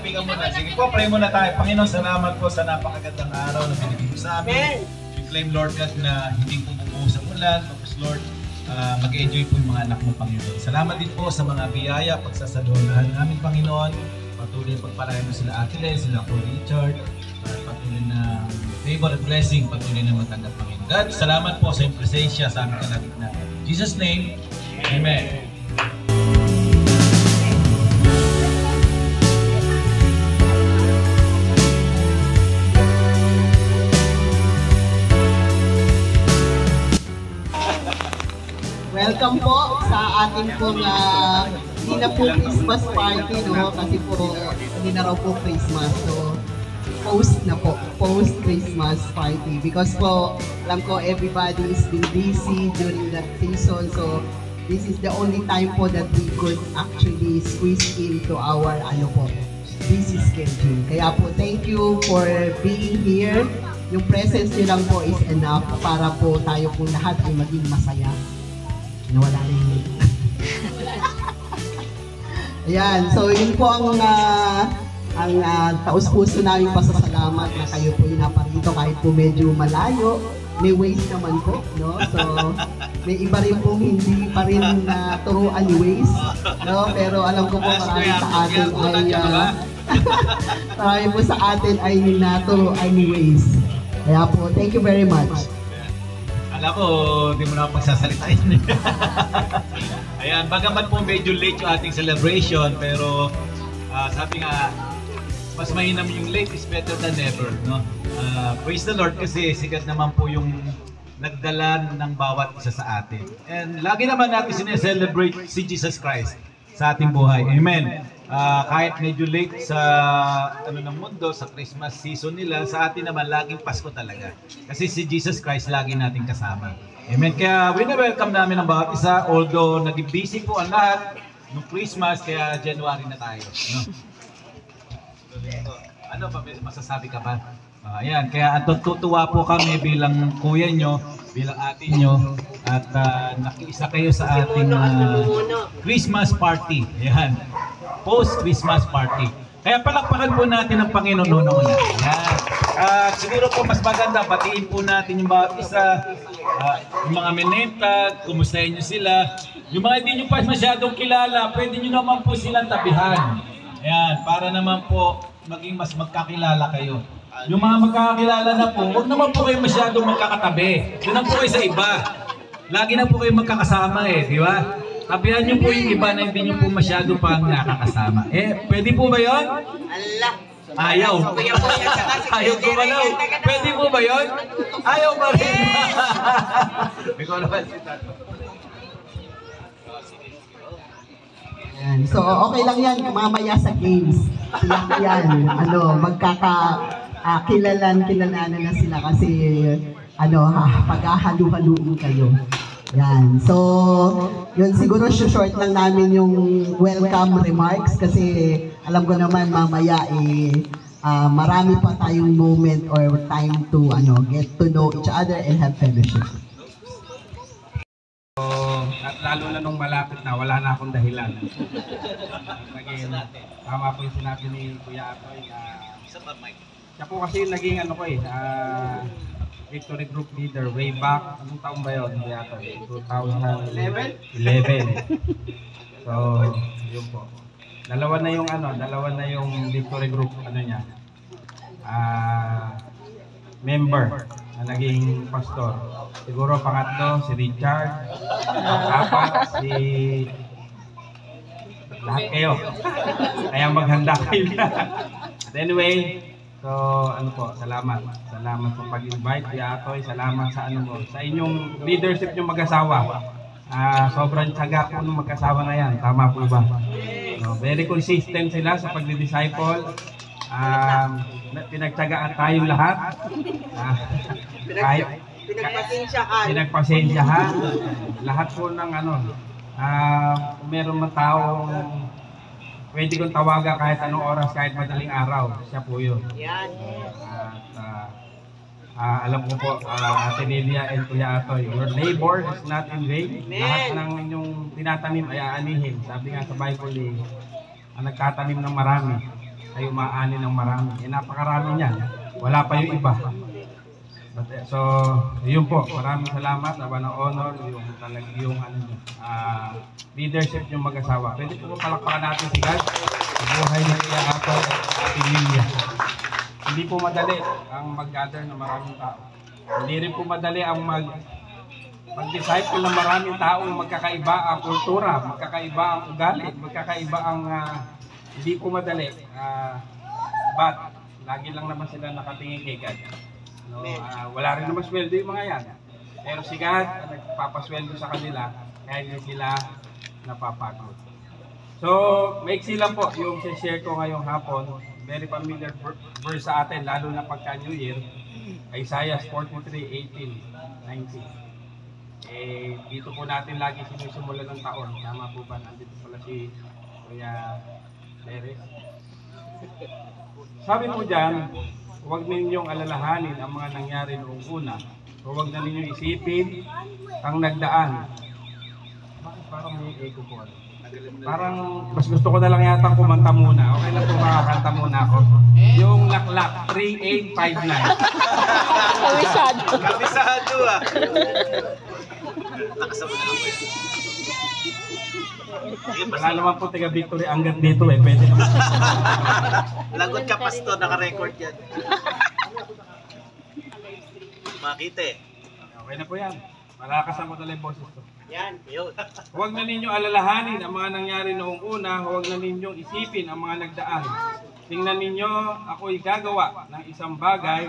Kaibigan mo na. Sige po, pray muna tayo. Panginoon, salamat po sa napakagandang araw na binigay mo sa amin. We claim, Lord God, na hindi po bubuo sa ulan. Tapos, Lord, mag-enjoy po yung mga anak mo, Panginoon. Salamat din po sa mga biyaya, pagsasaluhan namin, Panginoon. Patuloy pagpalayan mo sila Ate Len, sila po Richard. Patuloy na favor at blessing, patuloy na matanggap, Panginoon. God, salamat po sa iyong presensya sa aming kalagitnaan. In Jesus' name, Amen. Welcome po sa ating pong hindi na po Christmas party, no? Kasi po hindi na raw po Christmas. So, post-Christmas party. Because po, alam ko everybody is been busy during that season. So, this is the only time po that we could actually squeeze into our busy schedule. Kaya po, thank you for being here. Yung presence nyo lang po is enough para po tayo po lahat ay maging masaya. Nawala rin yun. Ayan, so yun po ang taus-puso namin pasasalamat na kayo po naparito kahit po medyo malayo. May ways naman po, no? So, may iba rin pong hindi pa rin turuan ni ways, no? Pero alam ko po marami po sa atin ay naturuan ni ways. Kaya po, thank you very much. Alam ko, hindi mo na pagsasalitain. Ayan, bagamat po medyo late yung ating celebration, pero sabi nga, mas mainam yung late is better than never, no? Praise the Lord kasi sikat naman po yung nagdala ng bawat isa sa atin. And lagi naman natin sineselebrate si Jesus Christ sa ating buhay. Amen. Kahit medyo late sa ng mundo, sa Christmas season nila, sa atin naman laging Pasko talaga. Kasi si Jesus Christ lagi nating kasama. Amen. Kaya wini-welcome namin ang bawat isa, although naging busy po ang lahat ng Christmas, kaya January na tayo. No? Ano ba, masasabi ka ba? Ayan, kaya tutuwa po kami bilang kuya nyo, bilang ate nyo, at nakiisa kayo sa ating Christmas party. Ayan, post-Christmas party. Kaya palakpakan po natin ang Panginoon noon una. Ayan. Siguro po mas maganda, batiin po natin yung bawat isa, yung mga menentag, kumustahin nyo sila. Yung mga hindi nyo pa masyadong kilala, pwede nyo naman po silang tabihan. Ayan, para naman po maging mas magkakilala kayo. Yung mga magkakakilala na po, huwag naman po kayo masyadong magkakatabi. Yun na po kayo sa iba. Lagi na po kayo magkakasama di ba? Tabihan nyo po yung iba na hindi nyo po masyado pang nakakasama. Pwede po ba yun? Allah! Ayaw. Ayaw ko ba daw? Pwede po ba yun? Ayaw pa rin. Ikaw naman si Tato. So, okay lang yan. Mamaya sa games. Sila yan. Kilalanan na sila kasi paghahalu-haluin kayo. Yan. So, yun siguro short lang namin yung welcome remarks kasi alam ko naman mamaya marami pa tayong moment or time to get to know each other and have fellowship. At lalo na nung malapit na, wala na akong dahilan. Tama po yung sinabi ni Kuya Atoy na siya po kasi naging Victory Group Leader way back, anong taon ba yun? 2011? So, yun po. Dalawa na yung Victory Group niya. Member na naging pastor. Siguro pangatlo si Richard, apat si lahat kayo. Kaya maghanda kayo. Anyway, so salamat. Salamat sa pag-invite, Kuya Atoy. Salamat sa sa inyong leadership yung mag-asawa. Sobrang tiyaga po ng mag-asawa na yan. Tama po ba? So, very consistent sila sa pag-disciple. Pinagtiyagaan tayong lahat. Pinagpasensyahan. Lahat po ng kung meron man taong pwede kong tawagan kahit anong oras, kahit madaling araw, siya po yun. Yan. Alam ko po, Ate Nelia and Kuya Atoy, your labor is not in vain. Lahat ng inyong tinatanim ay aanihin. Sabi nga sa Bible, ang nagtatanim ng marami ay umaani ng marami. Napakarami niyan. Wala pa yung iba. So, yun po. Maraming salamat. Nawa ng honor, yung leadership yung mag-asawa. Pwede po palakpakan natin si God. Buhay na siya ako at Emilia. Hindi po madali ang mag-gather ng maraming tao. Hindi rin po madali ang mag-disciple ng maraming taong magkakaiba ang kultura, magkakaiba ang ugali, magkakaiba ang hindi po madali. But lagi lang naman sila nakatingin kay God. No, wala rin naman sweldo yung mga yan. Pero si God nagpapasweldo sa kanila kaya hindi sila napapagod. So, maiksi lang po yung share ko ngayong hapon. Very familiar verse sa atin, lalo na pagka New Year. Isaiah 43:18, 19. Dito po natin lagi sinusumula ng taon. Tama po ba? Nandito pala si Kuya Derek. Sabi po dyan, huwag ninyong alalahanin ang mga nangyari noong una. Huwag na ninyong isipin ang nagdaan. Bakit parang may echo po? Parang mas gusto ko na lang yata kumanta muna. Okay lang po makakanta muna ako. Yung Laklak 3859. Kabisado. Kabisado ah. Nakasama na ako yan. Wala naman po taga Victory hanggang dito eh. Pwede naman. Lagot ka pasto, naka-record yan. Makita eh. Okay na po yan. Malakasan ko talaga yung boses ko. Yan, yun. Huwag na ninyong alalahanin ang mga nangyari noong una. Huwag na ninyong isipin ang mga nagdaan. Tingnan ninyo, ako'y gagawa ng isang bagay.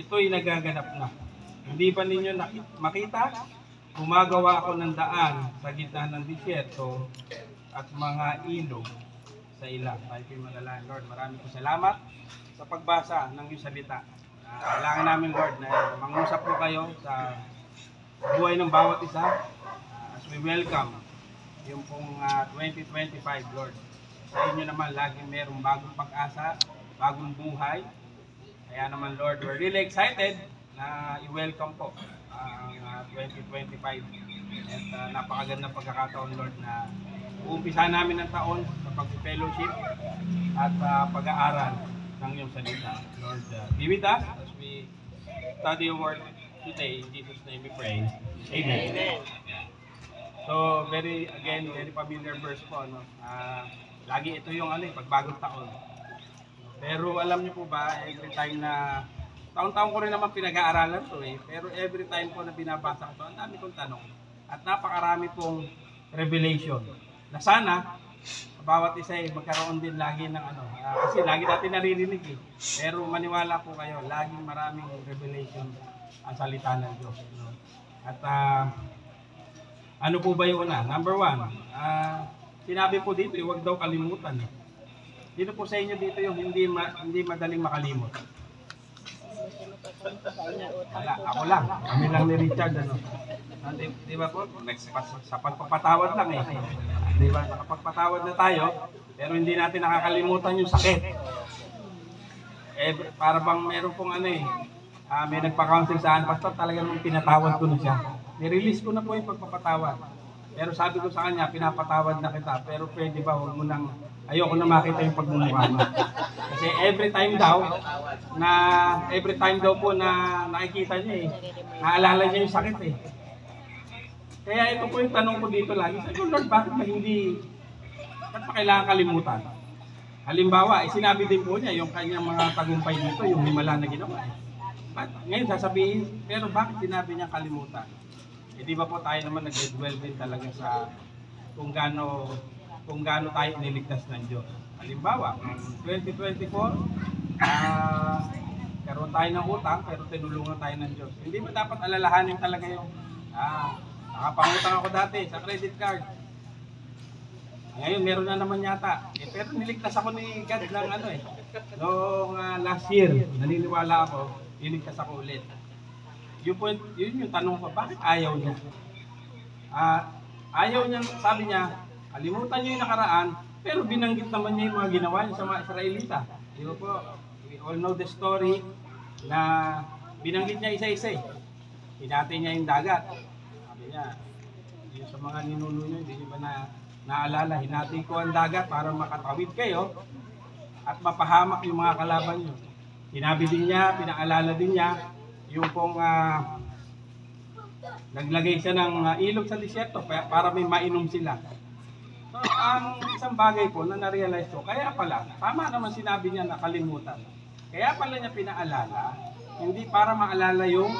Ito'y nagaganap na. Hindi ba ninyo makita? Gumagawa ako ng daan sa gitna ng disyerto at mga ilog sa ilang. Tayo kayo manalangin, Lord. Maraming salamat sa pagbasa ng iyong salita. Kailangan namin, Lord, na mangusap po kayo sa buhay ng bawat isa as we welcome yung pong 2025, Lord. Sa inyo naman, laging merong bagong pag-asa, bagong buhay. Kaya naman, Lord, we're really excited na i-welcome po ang 2025. At napakagandang pagkakataon, Lord, na uumpisa namin ang taon sa pag-fellowship at pag-aaral ng iyong salita. Lord, be with us as we study your word today. In Jesus' name we pray. Amen. So, very familiar verse po. No? Lagi ito yung pagbagong taon. Pero alam niyo po ba, every time na taon-taon ko rin naman pinag-aaralan to eh. Pero every time po na binabasa ko to, ang dami kong tanong. At napakarami pong revelation. Na sana, bawat isa eh, magkaroon din lagi ng kasi lagi natin naririnig eh. Pero maniwala po kayo, laging maraming revelation ang salita ng Diyos. No? At ano po ba yung una? Number one, sinabi po dito, huwag daw kalimutan. Dito po sa inyo dito yung hindi madaling makalimot. Wala, ako lang. Kami lang ni Richard. Di ba po? Sa pagpapatawad lang eh. Di ba? Nakapagpatawad na tayo, pero hindi natin nakakalimutan yung sakit. Para bang meron pong may nagpa-counseling saan, pastor, talagang pinatawad ko na siya. Nirelease ko na po yung pagpapatawad. Pero sabi ko sa kanya, pinapatawad na kita, pero pwede ba, huwag mo nang, ayoko na makita yung pagmumukha mo. Kasi every time daw po na nakikita niya naalala niya yung sakit eh. Kaya ito po yung tanong ko dito lagi. Sabi ko, Lord, bakit pa kailangan kalimutan? Halimbawa, sinabi din po niya yung kanyang mga tagumpay dito, yung himala na ginawa eh. Ngayon sasabihin, pero bakit sinabi niya kalimutan? Di ba po tayo naman nag-dwell din talaga sa kung gaano tayo iniligtas ng Diyos. Halimbawa, 2024, karoon tayo ng utang pero tinulungan tayo ng Diyos. Hindi ba dapat alalahanin talaga yung nakapangutang ako dati sa credit card. Ngayon meron na naman yata. Pero niligtas ako ni God ng noong last year, naniniwala ako, niligtas ako ulit. Yun yung tanong ko, bakit ayaw niya? Ayaw niya, sabi niya, kalimutan niyo yung nakaraan, pero binanggit naman niya yung mga ginawa niya sa mga Israelita. Di ba po, we all know the story na binanggit niya isa-isa eh. Hinati niya yung dagat. Sabi niya, yung sa mga ninuno niya, hindi niyo ba naalala, hinati ko ang dagat para makatawid kayo. at mapahamak yung mga kalaban nyo. Sinabi din niya, pinaalala din niya, yung pong naglagay siya ng ilog sa disyerto para may mainom sila. So, ang isang bagay po na na-realize ko, kaya pala, tama naman sinabi niya nakalimutan. Kaya pala niya pinaalala, hindi para maalala yung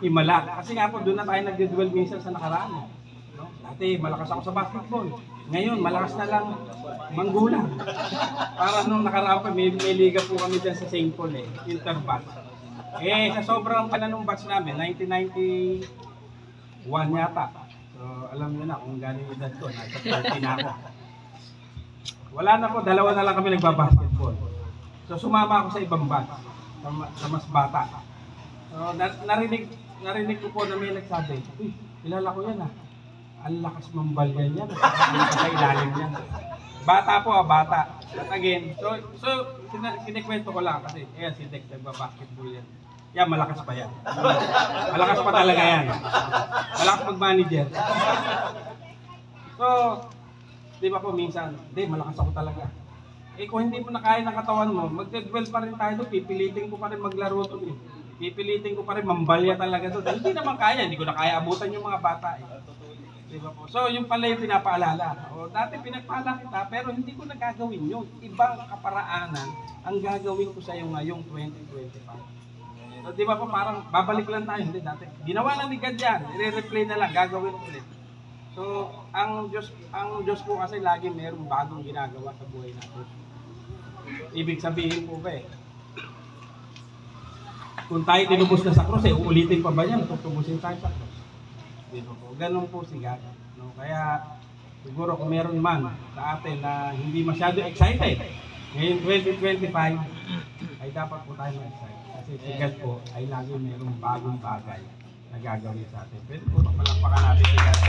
himala. Kasi nga po, doon na tayo nag-dwell minsan sa nakaraan. No? Dati, malakas ako sa basketball. Ngayon, malakas na lang manggulang. Para nung nakaraan pa, may liga po kami dyan sa St. Paul interbatch. Sa sobrang pananong batch namin, 1991 yata. So, alam niyo na kung gano'ng edad ko, nasa 30 na ako. Wala na po, dalawa na lang kami nagbabasketball. So, sumama ako sa ibang batch, sa mas bata. So, narinig ko po na may nagsabi, uy, kilala ko yan ang lakas mambalyan yan, sa ilalim yan. Bata po bata. At again, so kinikwento ko lang kasi, si Dex nagbabasketball yan. Yan, malakas pa yan. Malakas pa talaga yan. Malakas mag-manager. So, di ba po minsan, malakas ako talaga. Kung hindi mo na kaya ng katawan mo, mag-dwell pa rin tayo doon, pipilitin ko pa rin maglaro doon. Pipilitin ko pa rin mambalya talaga doon. Hindi naman kaya, hindi ko na kaya abutan yung mga bata. Diba po? So, yung pala yung pinapaalala. Dati pinagpala kita, pero hindi ko na gagawin yun. Ibang kaparaanan ang gagawin ko sa iyo ngayong 2025. So, di ba po, parang babalik lang tayo. Hindi, dati. Ginawa lang ni God yan. I-replay na lang, gagawin ulit. So, ang Diyos po kasi lagi mayroong bagong ginagawa sa buhay natin. Ibig sabihin po ba kung tayo tinubos na sa krus, uulitin pa ba yan? Tutubusin tayo sa krus. Ganun po si God. No? Kaya siguro kung meron man sa atin na hindi masyado excited, ngayon 2025 ay dapat po tayo ma-excite. Kasi si God po ay lagi merong bagong bagay na gagawin sa atin. Pwede po palakpakan natin si God.